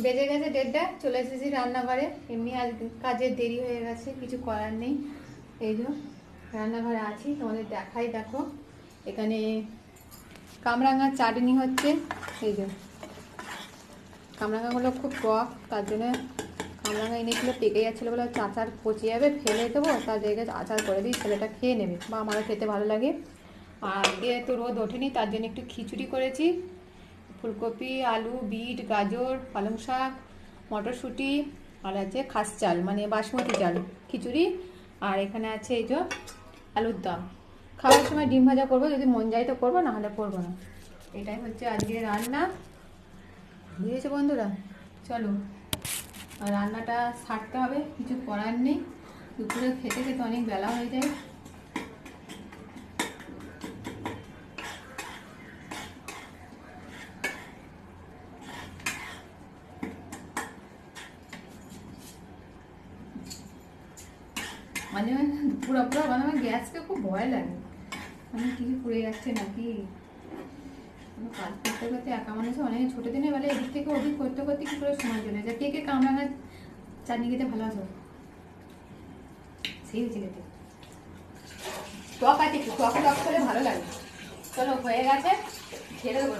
বেজে গেছে 1:30, চলে এসেছি রান্নাঘরে। এমনি আজ কাজের দেরি হয়ে গেছে, কিছু করার নেই। এই যে রান্নাঘরে আছি, তোমাদের দেখাই। দেখো এখানে কামরাঙার চাটনি হচ্ছে। এই যে কামরাঙাগুলো খুব টক, তার জন্য কামরাঙা এনেছিল, পেকে যাচ্ছিলো বলে আচার পচে যাবে, ফেলে দেবো, তার জায়গায় আচার করে দিই, ছেলেটা খেয়ে নেবে বা আমারও খেতে ভালো লাগে। আর এ তো রোদ ওঠেনি, তার জন্য একটু খিচুড়ি করেছি। ফুলকপি, আলু, বিট, গাজর, পালং শাক, মটরশুঁটি, আর আছে খাস চাল মানে বাসমতি চাল খিচুড়ি। আর এখানে আছে এই যে আলুর দম। খাওয়ার সময় ডিম ভাজা করবো, যদি মন যায় তো করবো, না হলে করবো না। এটাই হচ্ছে আজকে রান্না, বুঝেছো বন্ধুরা? চলো আর রান্নাটা সারতে হবে, কিছু করার নেই। দুপুরে খেতে খেতে অনেক বেলা হয়ে যায়। মাঝে মাঝে পুরো পুরো মানে আমার গ্যাসকে খুব ভয় লাগে, মানে কিছু পুড়ে যাচ্ছে নাকি। কাজ করতে করতে একা মানুষে অনেক ছোটো দিনের বেলা এদিক থেকে ওদিক করতে করতে কি করে সময় চলে যায়। কে কে কামরাঙার চাটনি খেতে ভালোবাসো? সেই হয়েছে খেতে, টক আছে, একটু টক টক করে ভালো লাগে। চলো হয়ে গেছে, ছেড়ে দেবো।